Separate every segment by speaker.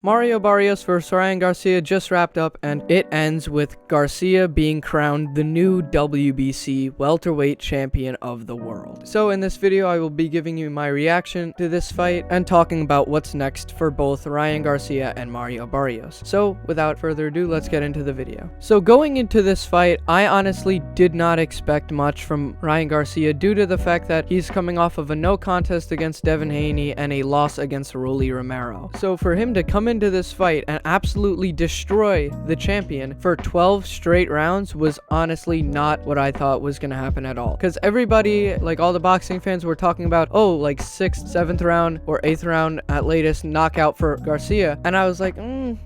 Speaker 1: Mario Barrios vs Ryan Garcia just wrapped up, and it ends with Garcia being crowned the new WBC welterweight champion of the world. So in this video, I will be giving you my reaction to this fight and talking about what's next for both Ryan Garcia and Mario Barrios. So without further ado, let's get into the video. So going into this fight, I honestly did not expect much from Ryan Garcia due to the fact that he's coming off of a no contest against Devin Haney and a loss against Rolly Romero. So for him to come into this fight and absolutely destroy the champion for 12 straight rounds was honestly not what I thought was going to happen at all. Because everybody, like all the boxing fans, were talking about, oh, like 6th, 7th round or 8th round at latest knockout for Garcia. And I was like,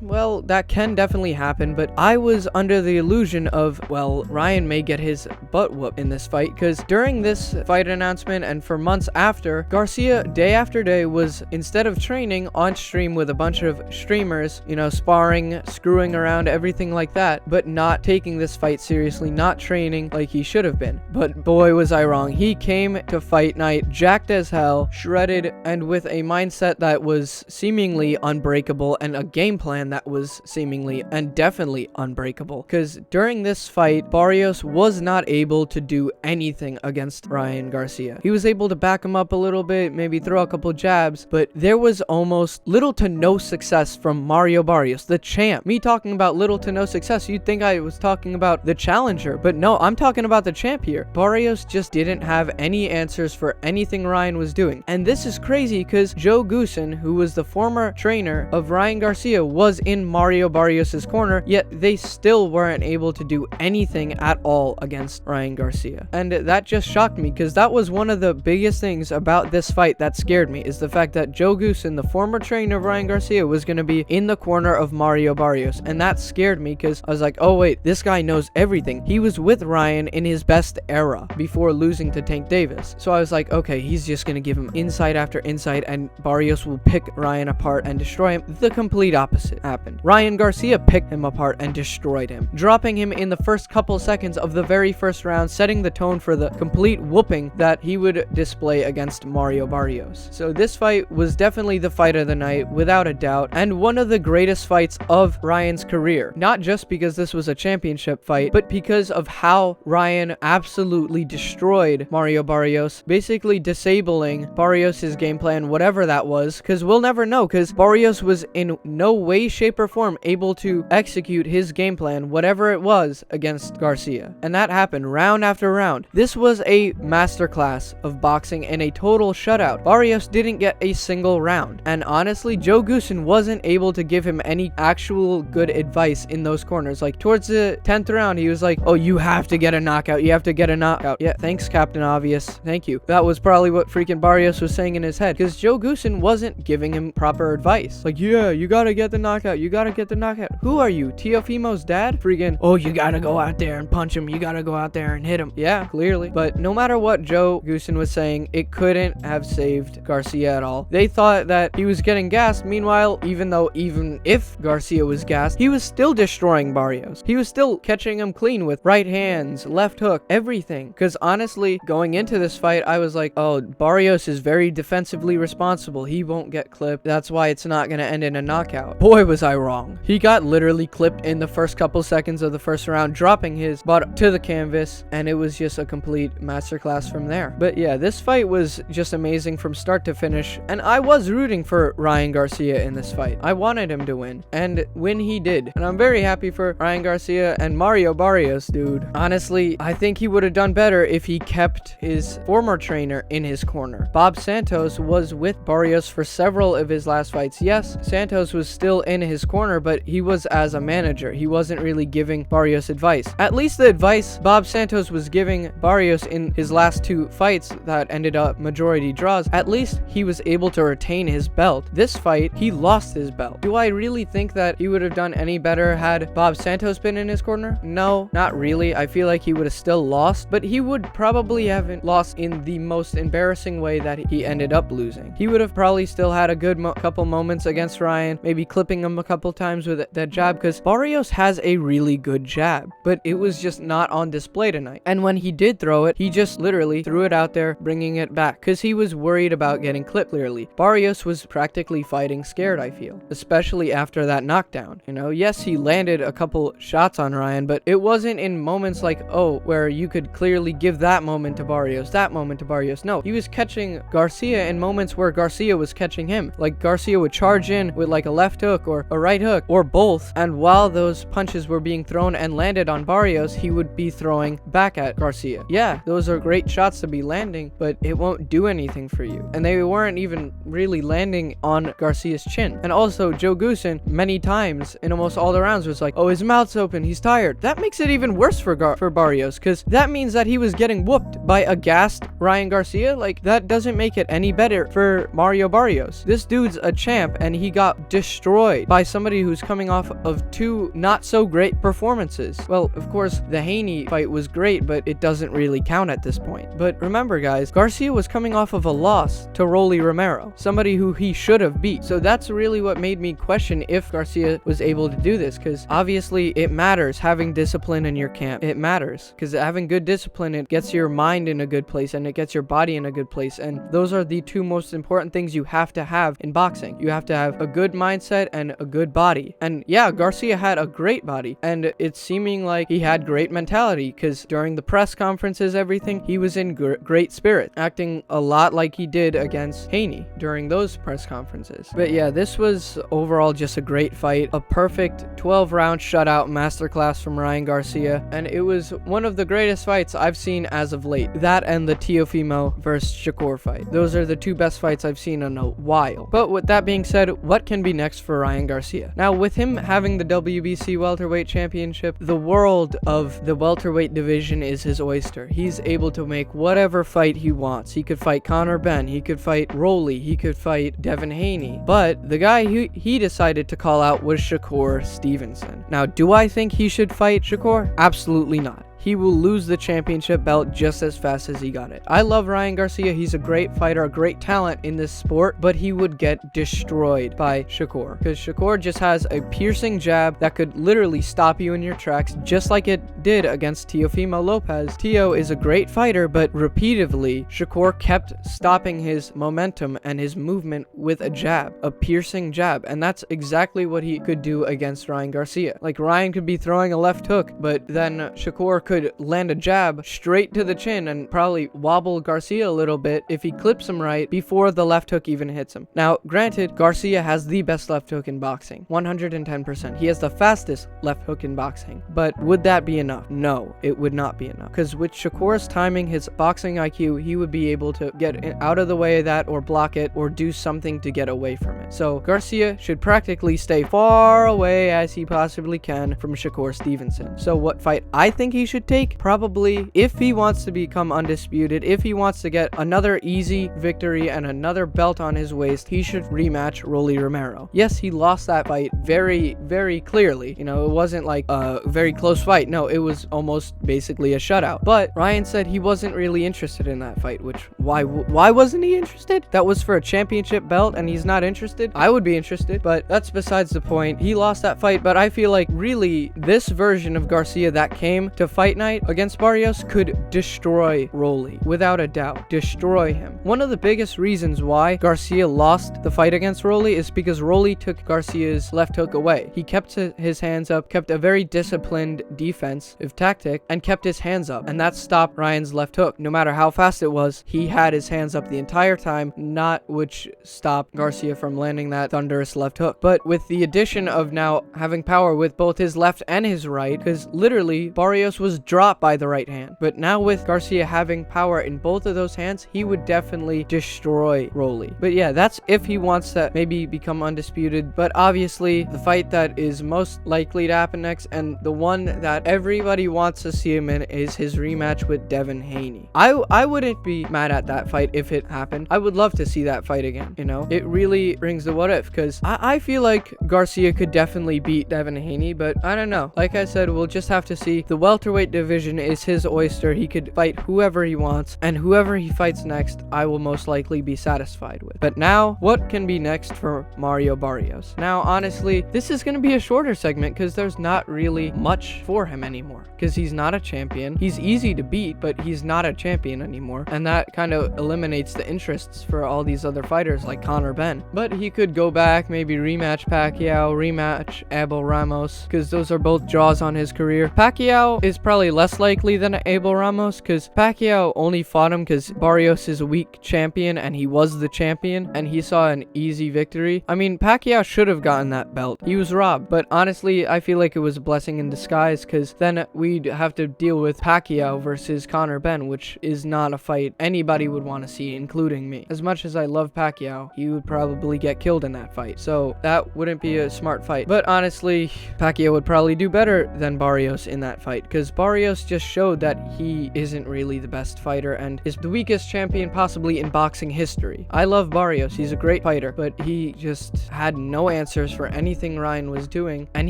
Speaker 1: well, that can definitely happen. But I was under the illusion of, well, Ryan may get his butt whooped in this fight. Because during this fight announcement and for months after, Garcia day after day was, instead of training, on stream with a bunch of streamers, you know, sparring, screwing around, everything like that, but not taking this fight seriously, not training like he should have been. But boy, was I wrong. He came to fight night jacked as hell, shredded, and with a mindset that was seemingly unbreakable and a game plan that was seemingly and definitely unbreakable. Because during this fight, Barrios was not able to do anything against Ryan Garcia. He was able to back him up a little bit, maybe throw a couple jabs, but there was almost little to no success from Mario Barrios, the champ. Me talking about little to no success, you'd think I was talking about the challenger, but no, I'm talking about the champ here. Barrios just didn't have any answers for anything Ryan was doing. And this is crazy because Joe Goosen, who was the former trainer of Ryan Garcia, was in Mario Barrios' corner, yet they still weren't able to do anything at all against Ryan Garcia. And that just shocked me because that was one of the biggest things about this fight that scared me, is the fact that Joe Goosen, the former trainer of Ryan Garcia, was going to be in the corner of Mario Barrios. And that scared me because I was like, oh wait, this guy knows everything. He was with Ryan in his best era before losing to Tank Davis. So I was like, okay, he's just going to give him insight after insight and Barrios will pick Ryan apart and destroy him. The complete opposite happened. Ryan Garcia picked him apart and destroyed him, dropping him in the first couple seconds of the very first round, setting the tone for the complete whooping that he would display against Mario Barrios. So this fight was definitely the fight of the night, without a doubt, and one of the greatest fights of Ryan's career. Not just because this was a championship fight, but because of how Ryan absolutely destroyed Mario Barrios, basically disabling Barrios' game plan, whatever that was, because we'll never know, because Barrios was in no way, shape, or form able to execute his game plan, whatever it was, against Garcia. And that happened round after round. This was a masterclass of boxing and a total shutout. Barrios didn't get a single round, and honestly, Joe Goosen wasn't able to give him any actual good advice in those corners. Like towards the 10th round, he was like, oh, you have to get a knockout, you have to get a knockout. Yeah, thanks, Captain Obvious, thank you. That was probably what freaking Barrios was saying in his head, because Joe Goosen wasn't giving him proper advice. Like, yeah, you gotta get the knockout, you gotta get the knockout. Who are you, Teofimo's dad? Freaking, oh, you gotta go out there and punch him, you gotta go out there and hit him. Yeah, clearly. But no matter what Joe Goosen was saying, it couldn't have saved Garcia at all. They thought that he was getting gassed. Meanwhile, even if Garcia was gassed, he was still destroying Barrios. He was still catching him clean with right hands, left hook, everything. Because honestly, going into this fight, I was like, oh, Barrios is very defensively responsible. He won't get clipped. That's why it's not going to end in a knockout. Boy, was I wrong. He got literally clipped in the first couple seconds of the first round, dropping his butt to the canvas, and it was just a complete masterclass from there. But yeah, this fight was just amazing from start to finish, and I was rooting for Ryan Garcia in this fight. I wanted him to win, and win he did. And I'm very happy for Ryan Garcia and Mario Barrios, dude. Honestly, I think he would have done better if he kept his former trainer in his corner. Bob Santos was with Barrios for several of his last fights. Yes, Santos was still in his corner, but he was as a manager. He wasn't really giving Barrios advice. At least the advice Bob Santos was giving Barrios in his last two fights that ended up majority draws, at least he was able to retain his belt. This fight, he lost his belt. Do I really think that he would have done any better had Bob Santos been in his corner? No, not really. I feel like he would have still lost, but he would probably haven't lost in the most embarrassing way that he ended up losing. He would have probably still had a good couple moments against Ryan, maybe clipping clipping him a couple times with that jab, because Barrios has a really good jab, but it was just not on display tonight. And when he did throw it, he just literally threw it out there, bringing it back, because he was worried about getting clipped. Clearly, Barrios was practically fighting scared, I feel, especially after that knockdown. You know, yes, he landed a couple shots on Ryan, but it wasn't in moments like, oh, where you could clearly give that moment to Barrios, that moment to Barrios. No, he was catching Garcia in moments where Garcia was catching him. Like, Garcia would charge in with like a left hook or a right hook or both, and while those punches were being thrown and landed on Barrios, he would be throwing back at Garcia. Yeah, those are great shots to be landing, but it won't do anything for you. And they weren't even really landing on Garcia's chin. And also, Joe Goosen many times in almost all the rounds was like, oh, his mouth's open, he's tired. That makes it even worse for Barrios, because that means that he was getting whooped by a gassed Ryan Garcia. Like, that doesn't make it any better for Mario Barrios. This dude's a champ, and he got destroyed by somebody who's coming off of two not so great performances. Well, of course, the Haney fight was great, but it doesn't really count at this point. But remember, guys, Garcia was coming off of a loss to Rolly Romero, somebody who he should have beat. So that's really what made me question if Garcia was able to do this, because obviously it matters having discipline in your camp. It matters, because having good discipline, it gets your mind in a good place and it gets your body in a good place, and those are the two most important things you have to have in boxing. You have to have a good mindset and a good body. And yeah, Garcia had a great body, and it's seeming like he had great mentality, because during the press conferences, everything, he was in great spirit, acting a lot like he did against Haney during those press conferences. But yeah, this was overall just a great fight, a perfect 12-round shutout masterclass from Ryan Garcia, and it was one of the greatest fights I've seen as of late. That and the Teofimo versus Shakur fight. Those are the two best fights I've seen in a while. But with that being said, what can be next for Ryan Garcia? Now, with him having the WBC welterweight championship, the world of the welterweight division is his oyster. He's able to make whatever fight he wants. He could fight Conor Benn, he could fight Rolly, he could fight Devin Haney, but the guy he decided to call out was Shakur Stevenson. Now, do I think he should fight Shakur? Absolutely not. He will lose the championship belt just as fast as he got it. I love Ryan Garcia. He's a great fighter, a great talent in this sport, but he would get destroyed by Shakur, because Shakur just has a piercing jab that could literally stop you in your tracks, just like it did against Teofimo Lopez. Teo is a great fighter, but repeatedly, Shakur kept stopping his momentum and his movement with a jab, a piercing jab, and that's exactly what he could do against Ryan Garcia. Like, Ryan could be throwing a left hook, but then Shakur could land a jab straight to the chin and probably wobble Garcia a little bit if he clips him right before the left hook even hits him. Now, granted, Garcia has the best left hook in boxing, 110%. He has the fastest left hook in boxing, but would that be enough? No, it would not be enough, because with Shakur's timing, his boxing IQ, he would be able to get out of the way of that or block it or do something to get away from it. So Garcia should practically stay far away as he possibly can from Shakur Stevenson. So what fight I think he should take, probably, if he wants to become undisputed, if he wants to get another easy victory and another belt on his waist, he should rematch Rolly Romero. Yes, he lost that fight very, very clearly. You know, it wasn't like a very close fight. No, it was almost basically a shutout. But Ryan said he wasn't really interested in that fight, which, why wasn't he interested? That was for a championship belt and he's not interested? I would be interested, but that's besides the point. He lost that fight, but I feel like really this version of Garcia that came to fight night against Barrios could destroy Rolly, without a doubt, destroy him. One of the biggest reasons why Garcia lost the fight against Rolly is because Rolly took Garcia's left hook away. He kept his hands up, kept a very disciplined defensive tactic, and kept his hands up, and that stopped Ryan's left hook. No matter how fast it was, he had his hands up the entire time, not which stopped Garcia from landing that thunderous left hook. But with the addition of now having power with both his left and his right, because literally Barrios was dropped by the right hand, but now with Garcia having power in both of those hands, he would definitely destroy Rolly. But yeah, that's if he wants to maybe become undisputed. But obviously the fight that is most likely to happen next, and the one that everybody wants to see him in, is his rematch with Devin Haney. I wouldn't be mad at that fight if it happened. I would love to see that fight again. You know, it really rings the what if, because I feel like Garcia could definitely beat Devin Haney, but I don't know. Like I said, we'll just have to see. The welterweight division is his oyster. He could fight whoever he wants, and whoever he fights next, I will most likely be satisfied with. But now, what can be next for Mario Barrios? Now, honestly, this is going to be a shorter segment because there's not really much for him anymore, because he's not a champion. He's easy to beat, but he's not a champion anymore, and that kind of eliminates the interests for all these other fighters like Conor Benn. But he could go back, maybe rematch Pacquiao, rematch Abel Ramos, because those are both draws on his career. Pacquiao is probably less likely than Abel Ramos, because Pacquiao only fought him because Barrios is a weak champion and he was the champion and he saw an easy victory. I mean, Pacquiao should have gotten that belt. He was robbed, but honestly, I feel like it was a blessing in disguise, because then we'd have to deal with Pacquiao versus Conor Benn, which is not a fight anybody would want to see, including me. As much as I love Pacquiao, he would probably get killed in that fight, so that wouldn't be a smart fight. But honestly, Pacquiao would probably do better than Barrios in that fight, because Barrios just showed that he isn't really the best fighter and is the weakest champion possibly in boxing history. I love Barrios, he's a great fighter, but he just had no answers for anything Ryan was doing, and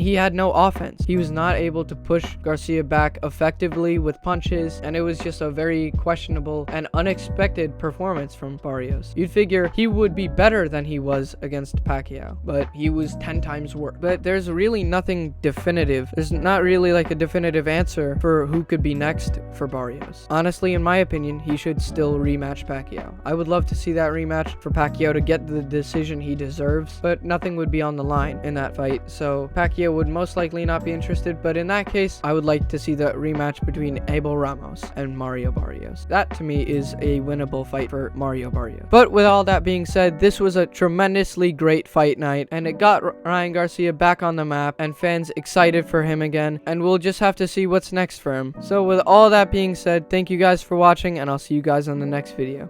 Speaker 1: he had no offense. He was not able to push Garcia back effectively with punches, and it was just a very questionable and unexpected performance from Barrios. You'd figure he would be better than he was against Pacquiao, but he was 10 times worse. But there's really nothing definitive. There's not really like a definitive answer for who could be next for Barrios. Honestly, in my opinion, he should still rematch Pacquiao. I would love to see that rematch for Pacquiao to get the decision he deserves, but nothing would be on the line in that fight, so Pacquiao would most likely not be interested. But in that case, I would like to see the rematch between Abel Ramos and Mario Barrios. That to me is a winnable fight for Mario Barrios. But with all that being said, this was a tremendously great fight night, and it got Ryan Garcia back on the map and fans excited for him again, and we'll just have to see what's next for him. So with all that being said, thank you guys for watching, and I'll see you guys on the next video.